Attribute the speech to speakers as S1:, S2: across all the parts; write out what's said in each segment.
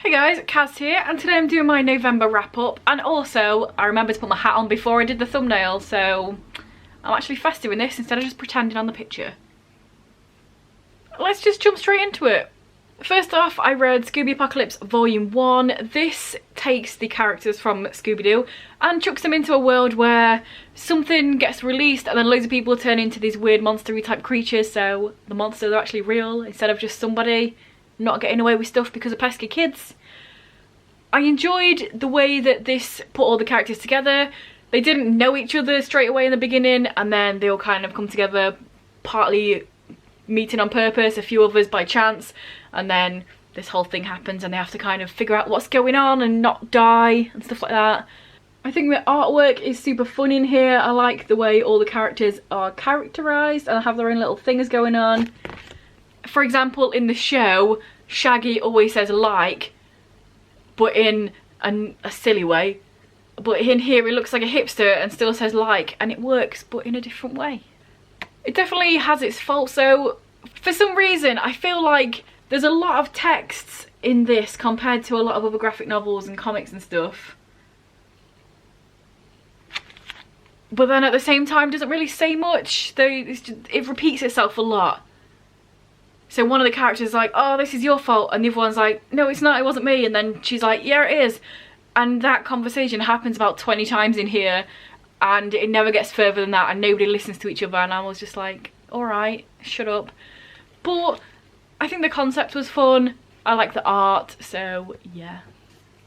S1: Hey guys, Kaz here, and today I'm doing my November wrap up, and also I remembered to put my hat on before I did the thumbnail, so I'm actually festive in this instead of just pretending on the picture. Let's just jump straight into it. First off, I read Scooby Apocalypse Volume 1. This takes the characters from Scooby-Doo and chucks them into a world where something gets released and then loads of people turn into these weird monster-y type creatures, so the monsters are actually real instead of just somebody not getting away with stuff because of pesky kids. I enjoyed the way that this put all the characters together. They didn't know each other straight away in the beginning, and then they all kind of come together, partly meeting on purpose, a few others by chance, and then this whole thing happens and they have to kind of figure out what's going on and not die and stuff like that. I think the artwork is super fun in here. I like the way all the characters are characterised and have their own little things going on. For example, in the show, Shaggy always says like, but in a silly way. But in here it looks like a hipster and still says like, and it works, but in a different way. It definitely has its faults though. For some reason, I feel like there's a lot of texts in this compared to a lot of other graphic novels and comics and stuff. But then at the same time, doesn't really say much. It repeats itself a lot. So one of the characters is like, oh, this is your fault, and the other one's like, no, it's not, it wasn't me, and then she's like, yeah, it is. And that conversation happens about 20 times in here, and it never gets further than that, and nobody listens to each other, and I was just like, alright, shut up. But I think the concept was fun, I like the art, so yeah.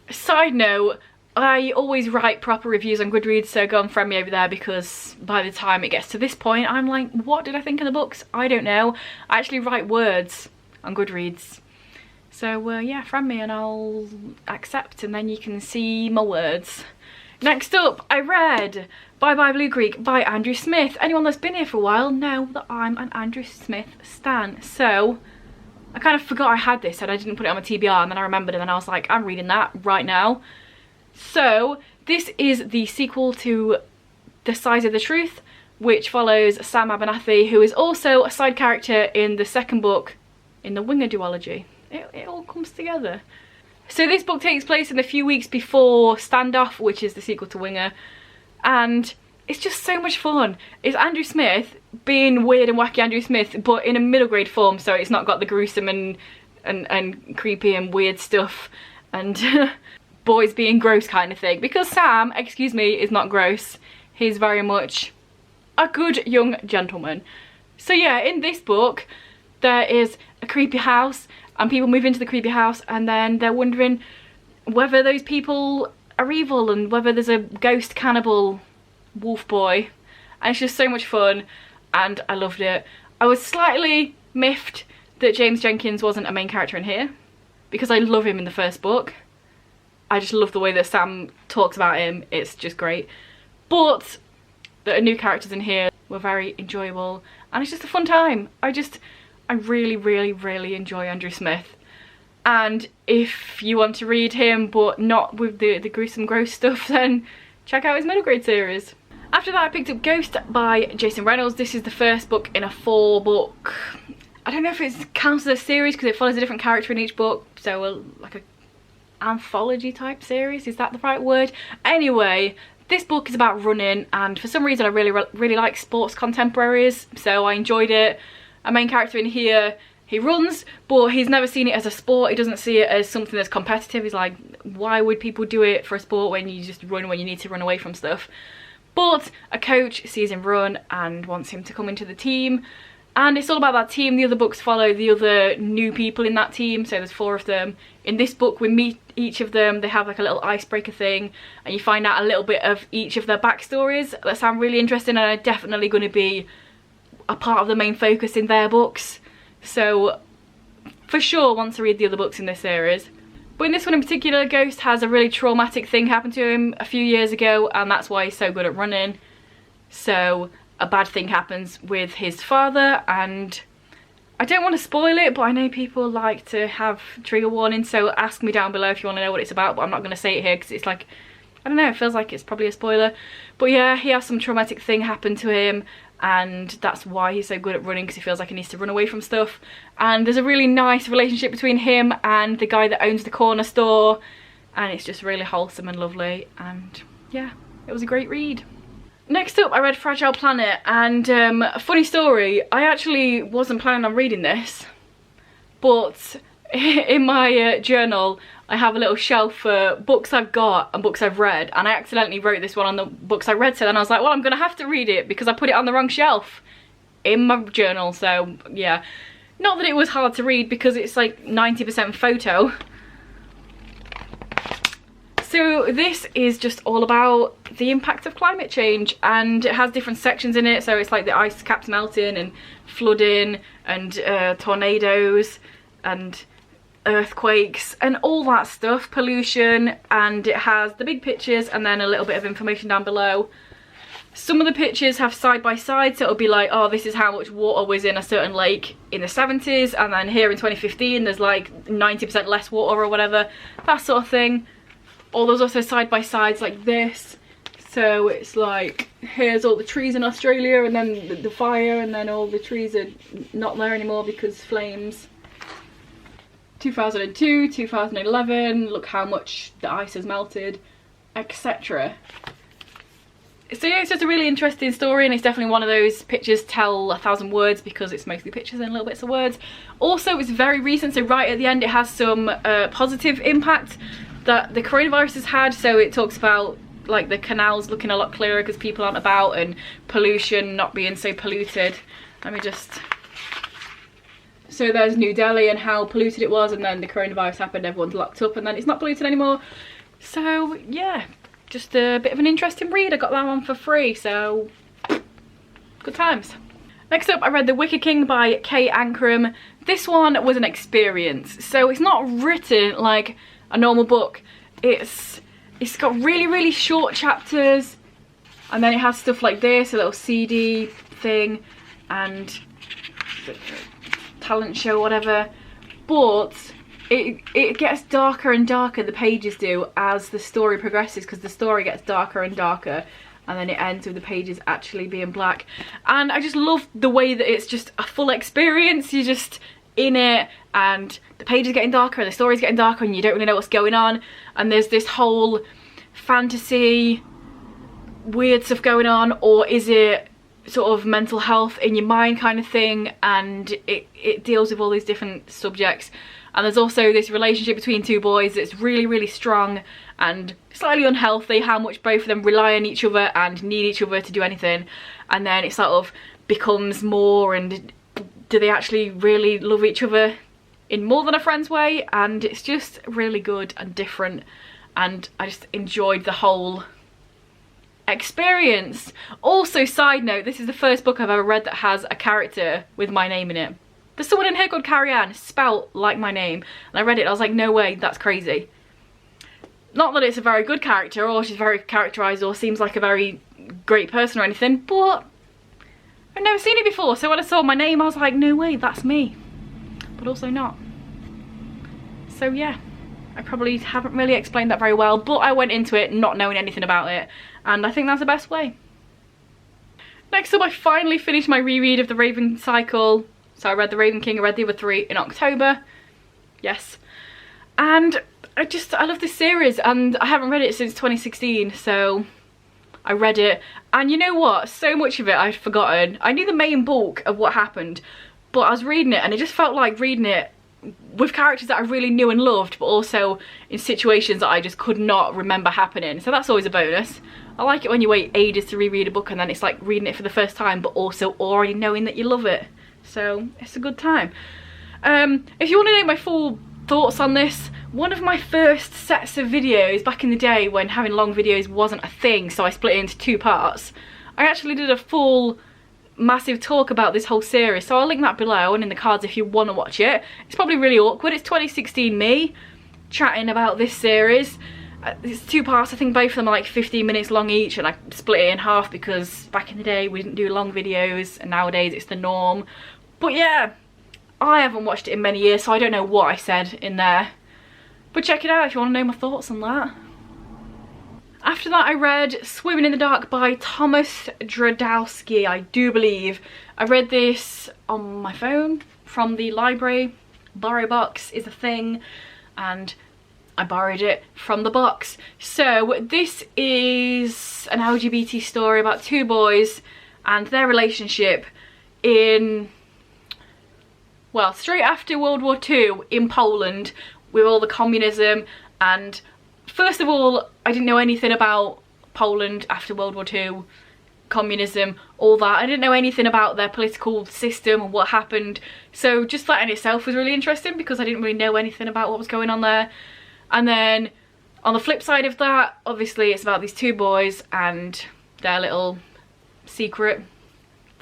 S1: Side note, I always write proper reviews on Goodreads, so go and friend me over there, because by the time it gets to this point, I'm like, what did I think of the books? I don't know. I actually write words on Goodreads. So yeah, friend me and I'll accept, and then you can see my words. Next up, I read Bye Bye Blue Creek by Andrew Smith. Anyone that's been here for a while know that I'm an Andrew Smith stan. So I kind of forgot I had this and I didn't put it on my TBR, and then I remembered, and then I was like, I'm reading that right now. So this is the sequel to The Size of the Truth, which follows Sam Abernathy, who is also a side character in the second book in the Winger duology. It all comes together. So this book takes place in the few weeks before Standoff, which is the sequel to Winger, and it's just so much fun. It's Andrew Smith being weird and wacky Andrew Smith, but in a middle grade form, so it's not got the gruesome and creepy and weird stuff and boys being gross kind of thing, because Sam, excuse me, is not gross. He's very much a good young gentleman. So yeah, in this book there is a creepy house and people move into the creepy house, and then they're wondering whether those people are evil and whether there's a ghost cannibal wolf boy, and it's just so much fun and I loved it. I was slightly miffed that James Jenkins wasn't a main character in here, because I love him in the first book. I just love the way that Sam talks about him, it's just great. But the new characters in here were very enjoyable and it's just a fun time. I really, really, really enjoy Andrew Smith. And if you want to read him but not with the gruesome gross stuff, then check out his middle grade series. After that I picked up Ghost by Jason Reynolds. This is the first book in a 4-book, I don't know if it counts as a series because it follows a different character in each book, so like a anthology type series, is that the right word? Anyway, this book is about running, and for some reason I really like sports contemporaries, so I enjoyed it. A main character in here, he runs, but he's never seen it as a sport. He doesn't see it as something that's competitive. He's like, why would people do it for a sport when you just run when you need to run away from stuff? But a coach sees him run and wants him to come into the team, and it's all about that team. The other books follow the other new people in that team, so there's 4 of them. In this book we meet each of them, they have like a little icebreaker thing, and you find out a little bit of each of their backstories that sound really interesting and are definitely going to be a part of the main focus in their books. So for sure want to read the other books in this series. But in this one in particular, Ghost has a really traumatic thing happen to him a few years ago, and that's why he's so good at running. So a bad thing happens with his father, and I don't want to spoil it, but I know people like to have trigger warnings, so ask me down below if you want to know what it's about, but I'm not going to say it here because it's like, I don't know, it feels like it's probably a spoiler. But yeah, he has some traumatic thing happen to him, and that's why he's so good at running, because he feels like he needs to run away from stuff. And there's a really nice relationship between him and the guy that owns the corner store, and it's just really wholesome and lovely, and yeah, it was a great read. Next up, I read Fragile Planet, and a funny story, I actually wasn't planning on reading this, but in my journal I have a little shelf for books I've got and books I've read, and I accidentally wrote this one on the books I read, so then I was like, well, I'm gonna have to read it because I put it on the wrong shelf in my journal. So yeah, not that it was hard to read because it's like 90% photo. So this is just all about the impact of climate change, and it has different sections in it. So it's like the ice caps melting and flooding and tornadoes and earthquakes and all that stuff, pollution, and it has the big pictures and then a little bit of information down below. Some of the pictures have side by side, so it'll be like, oh, this is how much water was in a certain lake in the 70s, and then here in 2015 there's like 90% less water or whatever, that sort of thing. Or there's also side by sides like this, so it's like, here's all the trees in Australia and then the fire, and then all the trees are not there anymore because flames. 2002, 2011, look how much the ice has melted, etc. So yeah, it's just a really interesting story, and it's definitely one of those pictures tell 1,000 words because it's mostly pictures and little bits of words. Also, it's very recent, so right at the end it has some positive impact that the coronavirus has had. So it talks about like the canals looking a lot clearer because people aren't about, and pollution not being so polluted. Let me just... So there's New Delhi and how polluted it was, and then the coronavirus happened, everyone's locked up, and then it's not polluted anymore. So yeah, just a bit of an interesting read. I got that one for free, so good times. Next up, I read The Wicker King by Kay Ankrum. This one was an experience. So it's not written like a normal book. It's got really short chapters, and then it has stuff like this, a little CD thing, and talent show, whatever. But it gets darker and darker, the pages do, as the story progresses, because the story gets darker and darker, and then it ends with the pages actually being black. And I just love the way that it's just a full experience. You're just in it, and the page is getting darker and the story's getting darker, and you don't really know what's going on, and there's this whole fantasy weird stuff going on, or is it sort of mental health in your mind kind of thing, and it deals with all these different subjects. And there's also this relationship between two boys that's really strong and slightly unhealthy, how much both of them rely on each other and need each other to do anything, and then it sort of becomes more, and do they actually really love each other in more than a friend's way? And it's just really good and different, and I just enjoyed the whole experience. Also, side note, this is the first book I've ever read that has a character with my name in it. There's someone in here called Carrie Ann, spelt like my name, and I read it and I was like, no way, that's crazy. Not that it's a very good character, or she's very characterised, or seems like a very great person or anything, but I've never seen it before, so when I saw my name I was like, no way, that's me. But also not. So yeah, I probably haven't really explained that very well, but I went into it not knowing anything about it, and I think that's the best way. Next up, I finally finished my reread of The Raven Cycle. So I read The Raven King, I read the other three in October. Yes. And I love this series, and I haven't read it since 2016, so I read it. And you know what? So much of it I'd forgotten. I knew the main bulk of what happened, but I was reading it and it just felt like reading it with characters that I really knew and loved, but also in situations that I just could not remember happening. So that's always a bonus. I like it when you wait ages to reread a book and then it's like reading it for the first time, but also already knowing that you love it. So it's a good time. If you want to know my full thoughts on this, one of my first sets of videos back in the day when having long videos wasn't a thing, so I split it into two parts, I actually did a full massive talk about this whole series, so I'll link that below and in the cards if you want to watch it. It's probably really awkward. It's 2016 me chatting about this series. It's two parts. I think both of them are like 15 minutes long each, and I split it in half because back in the day we didn't do long videos and nowadays it's the norm. But yeah, I haven't watched it in many years, so I don't know what I said in there, but check it out if you want to know my thoughts on that. After After that I read Swimming in the Dark by Thomas Dradowski, I do believe. I read this on my phone from the library. Borrow box is a thing, and I borrowed it from the box. So this is an LGBT story about two boys and their relationship in, well, straight after World War II in Poland with all the communism. And first of all, I didn't know anything about Poland after World War II, communism, all that. I didn't know anything about their political system and what happened. So just that in itself was really interesting because I didn't really know anything about what was going on there. And then on the flip side of that, obviously it's about these two boys and their little secret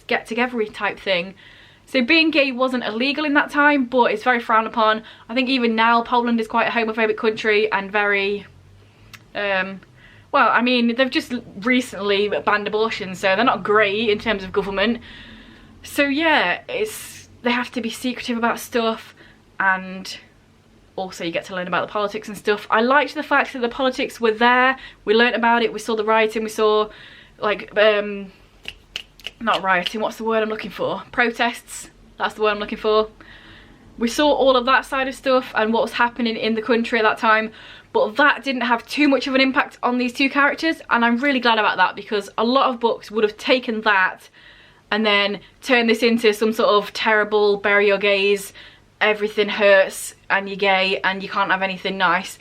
S1: get-together type thing. So being gay wasn't illegal in that time, but it's very frowned upon. I think even now Poland is quite a homophobic country and very, well, I mean, they've just recently banned abortion, so they're not great in terms of government. So yeah, they have to be secretive about stuff, and also you get to learn about the politics and stuff. I liked the fact that the politics were there. We learnt about it, we saw the rioting, we saw like, not rioting, what's the word I'm looking for? Protests, that's the word I'm looking for. We saw all of that side of stuff and what was happening in the country at that time, but that didn't have too much of an impact on these two characters, and I'm really glad about that because a lot of books would have taken that and then turned this into some sort of terrible bury your gays, everything hurts and you're gay and you can't have anything nice.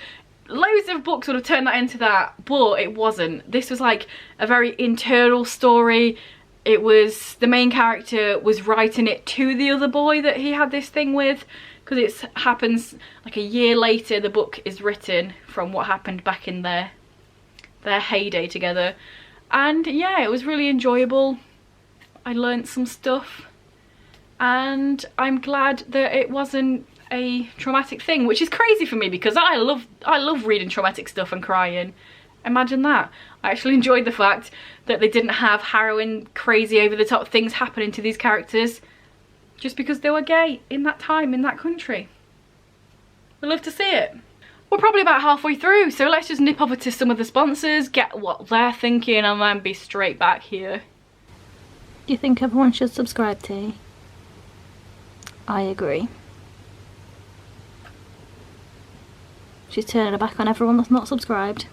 S1: Loads of books would have turned that into that, but it wasn't. This was like a very internal story. It was, the main character was writing it to the other boy that he had this thing with, because it happens like a year later the book is written from what happened back in their heyday together. And yeah, it was really enjoyable. I learnt some stuff and I'm glad that it wasn't a traumatic thing, which is crazy for me because I love reading traumatic stuff and crying. Imagine that. I actually enjoyed the fact that they didn't have harrowing, crazy, over-the-top things happening to these characters just because they were gay in that time, in that country. We'd love to see it. We're probably about halfway through, so let's just nip over to some of the sponsors, get what they're thinking, and then be straight back here.
S2: Do you think everyone should subscribe to? I agree. She's turning her back on everyone that's not subscribed.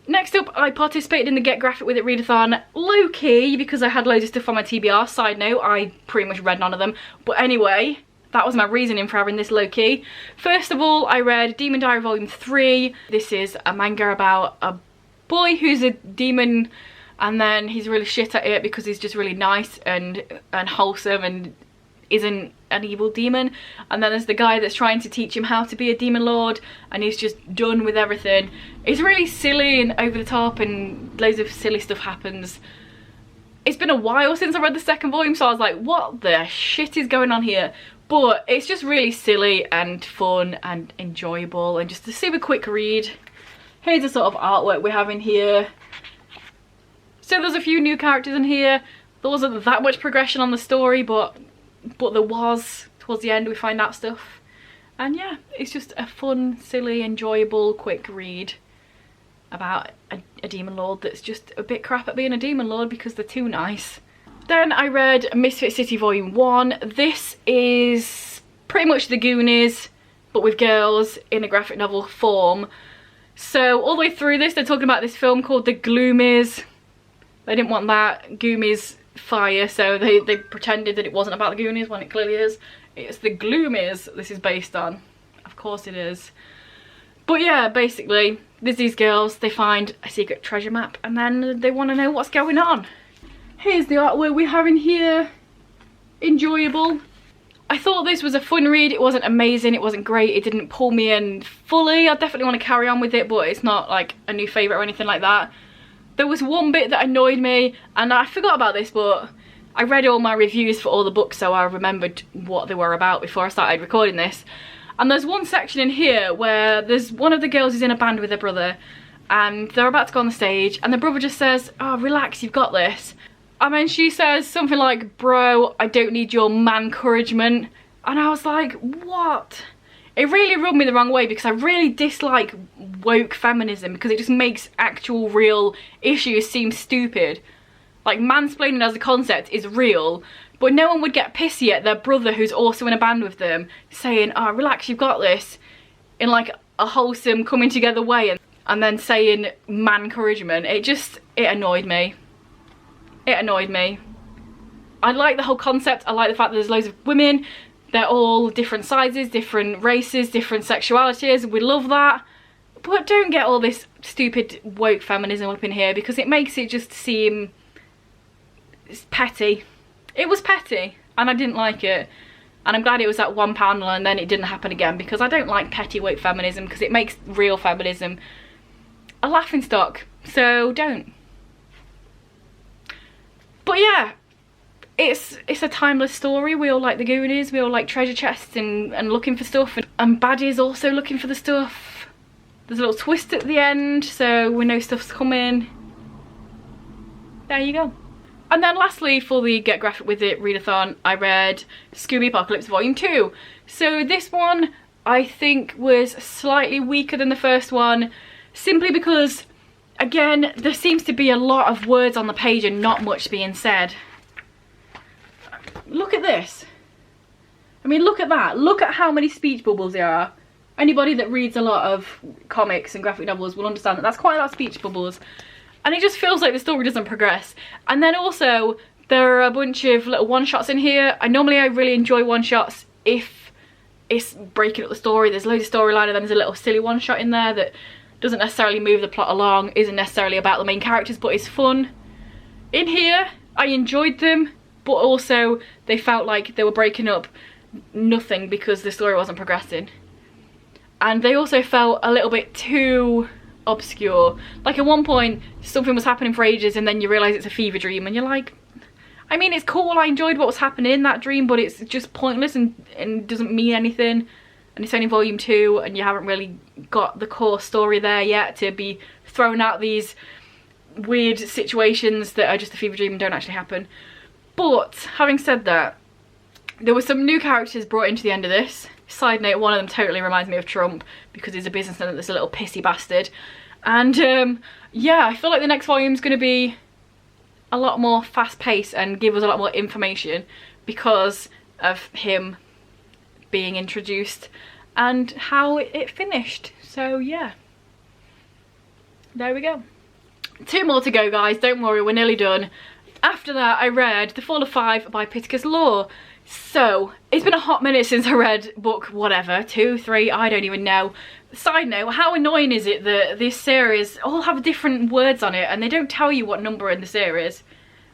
S1: Next up, I participated in the Get Graphic With It readathon low-key because I had loads of stuff on my TBR. Side note, I pretty much read none of them. But anyway, that was my reasoning for having this low-key. First of all, I read Demon Diary Volume 3. This is a manga about a boy who's a demon and then he's really shit at it because he's just really nice and wholesome and isn't an evil demon. And then there's the guy that's trying to teach him how to be a demon lord and he's just done with everything. It's really silly and over the top and loads of silly stuff happens. It's been a while since I read the second volume, so I was like, what the shit is going on here? But it's just really silly and fun and enjoyable and just a super quick read. Here's the sort of artwork we have in here. So there's a few new characters in here. There wasn't that much progression on the story, but there was. Towards the end we find out stuff. And yeah, it's just a fun, silly, enjoyable, quick read about a demon lord that's just a bit crap at being a demon lord because they're too nice. Then I read Misfit City Volume 1. This is pretty much the Goonies, but with girls in a graphic novel form. So all the way through this, they're talking about this film called The Gloomies. They didn't want that. Goonies fire, so they pretended that it wasn't about the Goonies when it clearly is. It's the Gloomies this is based on. Of course it is. But yeah, basically, there's these girls, they find a secret treasure map and then they want to know what's going on. Here's the artwork we have in here. Enjoyable. I thought this was a fun read. It wasn't amazing, it wasn't great, it didn't pull me in fully. I definitely want to carry on with it, but it's not like a new favourite or anything like that. There was one bit that annoyed me, and I forgot about this, but I read all my reviews for all the books, so I remembered what they were about before I started recording this. And there's one section in here where there's one of the girls who's in a band with her brother, and they're about to go on the stage, and the brother just says, "Oh, relax, you've got this." And then she says something like, "Bro, I don't need your man-couragement." And I was like, what? It really rubbed me the wrong way because I really dislike woke feminism because it just makes actual real issues seem stupid. Like, mansplaining as a concept is real, but no one would get pissy at their brother who's also in a band with them saying, oh, relax, you've got this, in like a wholesome coming together way, and then saying man encouragement. It annoyed me. It annoyed me. I like the whole concept. I like the fact that there's loads of women. They're all different sizes, different races, different sexualities. We love that. But don't get all this stupid woke feminism up in here because it makes it just seem petty. It was petty and I didn't like it. And I'm glad it was at one panel and then it didn't happen again because I don't like petty woke feminism because it makes real feminism a laughingstock. So don't. But yeah. It's a timeless story. We all like the Goonies, we all like treasure chests and looking for stuff, and Baddie's also looking for the stuff. There's a little twist at the end, so we know stuff's coming. There you go. And then lastly, for the Get Graphic With It readathon, I read Scooby Apocalypse Volume 2. So this one I think was slightly weaker than the first one, simply because, again, there seems to be a lot of words on the page and not much being said. Look at this. I mean, look at that. Look at how many speech bubbles there are. Anybody that reads a lot of comics and graphic novels will understand that that's quite a lot of speech bubbles. And it just feels like the story doesn't progress. And then also, there are a bunch of little one-shots in here. I really enjoy one-shots if it's breaking up the story. There's loads of storyline and then there's a little silly one-shot in there that doesn't necessarily move the plot along, isn't necessarily about the main characters, but it's fun. In here, I enjoyed them. But also, they felt like they were breaking up nothing because the story wasn't progressing. And they also felt a little bit too obscure. Like, at one point, something was happening for ages and then you realise it's a fever dream and you're like, I mean, it's cool, I enjoyed what was happening in that dream, but it's just pointless and doesn't mean anything. And it's only volume 2 and you haven't really got the core story there yet to be throwing out these weird situations that are just a fever dream and don't actually happen. But, having said that, there were some new characters brought into the end of this. Side note, one of them totally reminds me of Trump because he's a businessman that's a little pissy bastard. And yeah, I feel like the next volume is going to be a lot more fast-paced and give us a lot more information because of him being introduced and how it finished. So yeah, there we go. 2 more to go, guys. Don't worry, we're nearly done. After that, I read The Fall of 5 by Pittacus Law. So, it's been a hot minute since I read book whatever, 2, 3, I don't even know. Side note, how annoying is it that this series all have different words on it and they don't tell you what number in the series?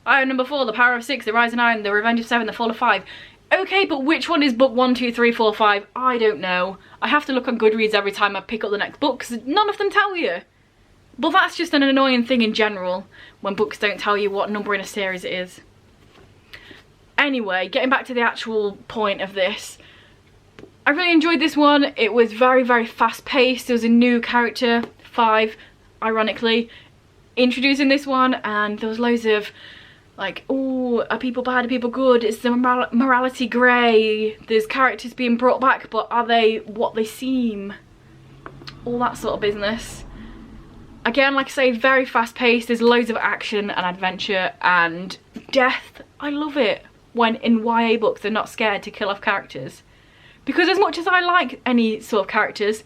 S1: Number 4, The Power of 6, The Rise of 9, The Revenge of 7, The Fall of 5. Okay, but which one is book 1, 2, 3, 4, 5? I don't know. I have to look on Goodreads every time I pick up the next book because none of them tell you. But that's just an annoying thing in general, when books don't tell you what number in a series it is. Anyway, getting back to the actual point of this, I really enjoyed this one. It was very, very fast paced. There was a new character, 5, ironically, introducing this one, and there was loads of like, oh, are people bad, are people good, is the morality grey, there's characters being brought back, but are they what they seem? All that sort of business. Again, like I say, very fast paced, there's loads of action and adventure and death. I love it when in YA books they're not scared to kill off characters. Because as much as I like any sort of characters,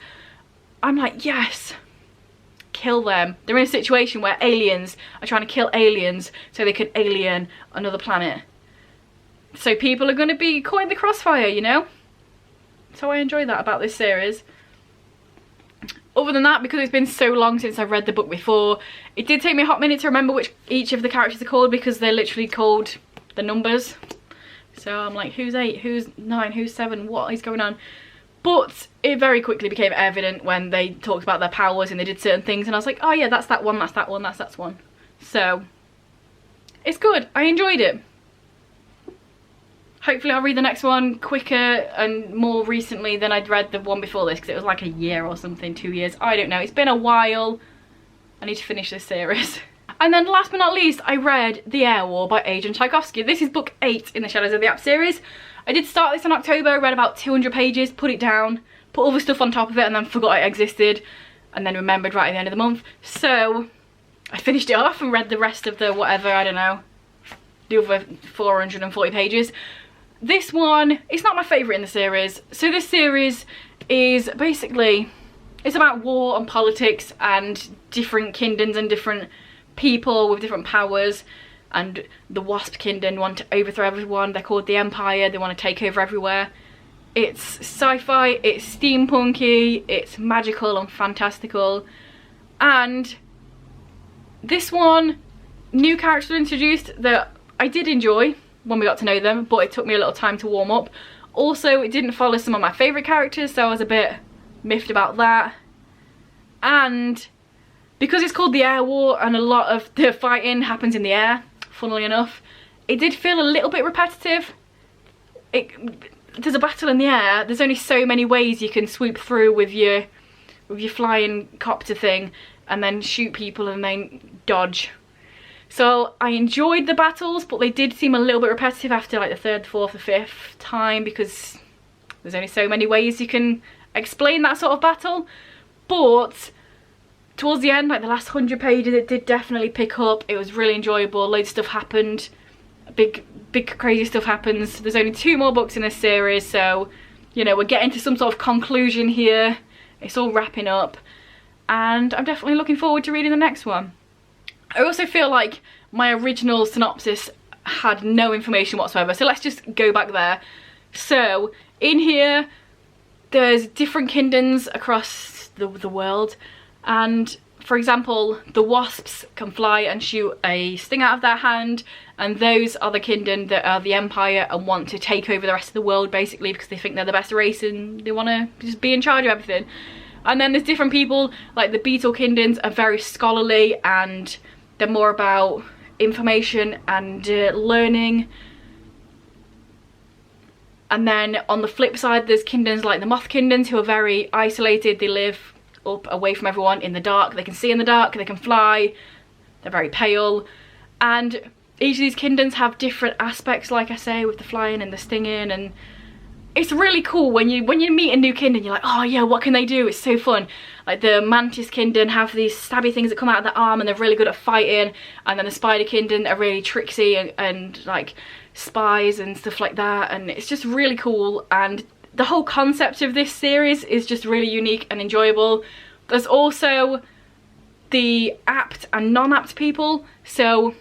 S1: I'm like, yes, kill them. They're in a situation where aliens are trying to kill aliens so they can alien another planet. So people are going to be caught in the crossfire, you know? So I enjoy that about this series. Other than that, because it's been so long since I've read the book before, it did take me a hot minute to remember which each of the characters are called, because they're literally called the numbers. So I'm like, who's 8, who's 9, who's 7, what is going on? But it very quickly became evident when they talked about their powers and they did certain things, and I was like, oh yeah, that's that one, that's that one, that's that one. So it's good, I enjoyed it. Hopefully I'll read the next one quicker and more recently than I'd read the one before this, because it was like a year or something, 2 years, I don't know. It's been a while. I need to finish this series. And then last but not least, I read The Air War by Adrian Tchaikovsky. This is book 8 in the Shadows of the App series. I did start this in October, read about 200 pages, put it down, put other stuff on top of it and then forgot it existed and then remembered right at the end of the month. So I finished it off and read the rest of the whatever, I don't know, the other 440 pages. This one, it's not my favourite in the series. So this series is basically, it's about war and politics and different kingdoms and different people with different powers. And the Wasp Kingdom want to overthrow everyone. They're called the Empire. They want to take over everywhere. It's sci-fi, it's steampunky, it's magical and fantastical. And this one, new characters were introduced that I did enjoy when we got to know them, but it took me a little time to warm up. Also, it didn't follow some of my favourite characters, so I was a bit miffed about that. And because it's called the Air War and a lot of the fighting happens in the air, funnily enough, it did feel a little bit repetitive. There's a battle in the air, there's only so many ways you can swoop through with your flying copter thing and then shoot people and then dodge. So I enjoyed the battles, but they did seem a little bit repetitive after like the third, fourth, or fifth time, because there's only so many ways you can explain that sort of battle. But towards the end, like the last 100 pages, it did definitely pick up. It was really enjoyable, loads of stuff happened. Big crazy stuff happens. There's only 2 more books in this series, so you know, we're getting to some sort of conclusion here. It's all wrapping up and I'm definitely looking forward to reading the next one. I also feel like my original synopsis had no information whatsoever, so let's just go back there. So in here there's different kingdoms across the world, and for example, the wasps can fly and shoot a sting out of their hand, and those are the kingdom that are the Empire and want to take over the rest of the world, basically, because they think they're the best race and they want to just be in charge of everything. And then there's different people, like the beetle kingdoms are very scholarly and they're more about information and learning. And then on the flip side, there's kingdoms like the moth kingdoms, who are very isolated. They live up away from everyone in the dark. They can see in the dark, they can fly, they're very pale. And each of these kingdoms have different aspects, like I say, with the flying and the stinging, and it's really cool when you meet a new kingdom. You're like, oh yeah, what can they do? It's so fun. Like the mantis kingdom have these stabby things that come out of their arm and they're really good at fighting, and then the spider kingdom are really tricksy and like spies and stuff like that, and it's just really cool. And the whole concept of this series is just really unique and enjoyable. There's also the apt and non-apt people. So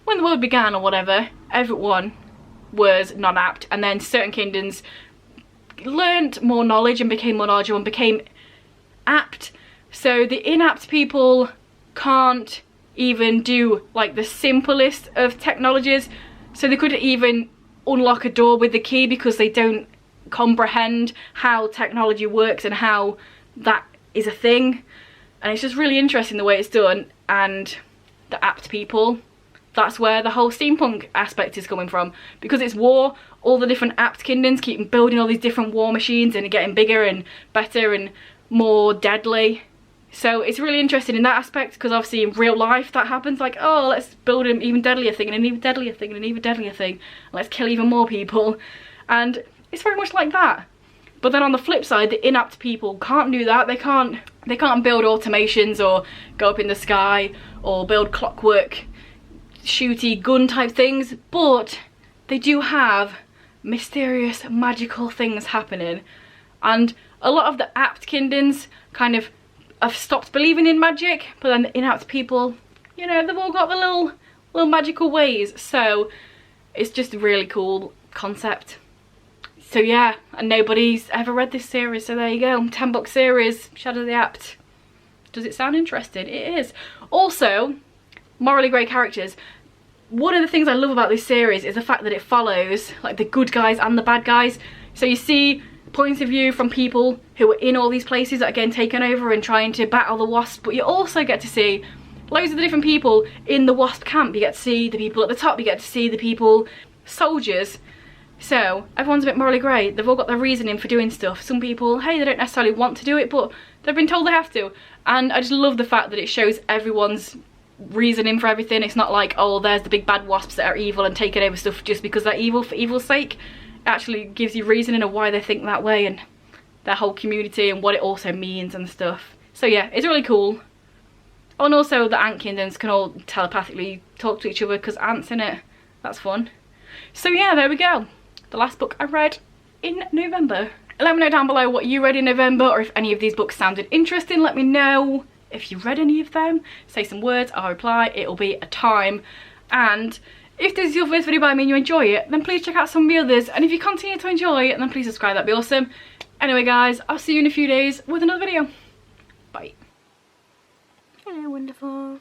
S1: when the world began or whatever, everyone was non-apt, and then certain kingdoms learned more knowledge and became more knowledgeable and became apt. So the inapt people can't even do like the simplest of technologies, so they couldn't even unlock a door with the key because they don't comprehend how technology works and how that is a thing. And it's just really interesting the way it's done. And the apt people, that's where the whole steampunk aspect is coming from, because it's war. All the different apt kingdoms keep building all these different war machines and getting bigger and better and more deadly. So it's really interesting in that aspect, because obviously in real life that happens, like, oh, let's build an even deadlier thing and an even deadlier thing and an even deadlier thing, and let's kill even more people. And it's very much like that. But then on the flip side, the inapt people can't do that. They can't build automations or go up in the sky or build clockwork shooty gun type things, but they do have mysterious magical things happening. And a lot of the apt kingdoms kind of have stopped believing in magic, but then the inapt people, you know, they've all got the little magical ways. So it's just a really cool concept. So yeah, and nobody's ever read this series, so there you go. 10-book series, Shadow of the Apt. Does it sound interesting? It is. Also, morally grey characters. One of the things I love about this series is the fact that it follows like the good guys and the bad guys. So you see points of view from people who are in all these places that are getting taken over and trying to battle the wasp, but you also get to see loads of the different people in the wasp camp. You get to see the people at the top, you get to see the people, soldiers. So everyone's a bit morally grey. They've all got their reasoning for doing stuff. Some people, hey, they don't necessarily want to do it, but they've been told they have to. And I just love the fact that it shows everyone's reasoning for everything. It's not like, oh, there's the big bad wasps that are evil and taking over stuff just because they're evil for evil's sake. It actually gives you reasoning of why they think that way, and their whole community and what it also means and stuff. So yeah, it's really cool. Oh, and also the ant kingdoms can all telepathically talk to each other because ants in it. That's fun. So yeah, there we go. The last book I read in November. Let me know down below what you read in November, or if any of these books sounded interesting. Let me know if you read any of them. Say some words, I'll reply. It'll be a time. And if this is your first video by me and you enjoy it, then please check out some of the others. And if you continue to enjoy it, then please subscribe. That'd be awesome. Anyway guys, I'll see you in a few days with another video. Bye.
S2: Hello, wonderful.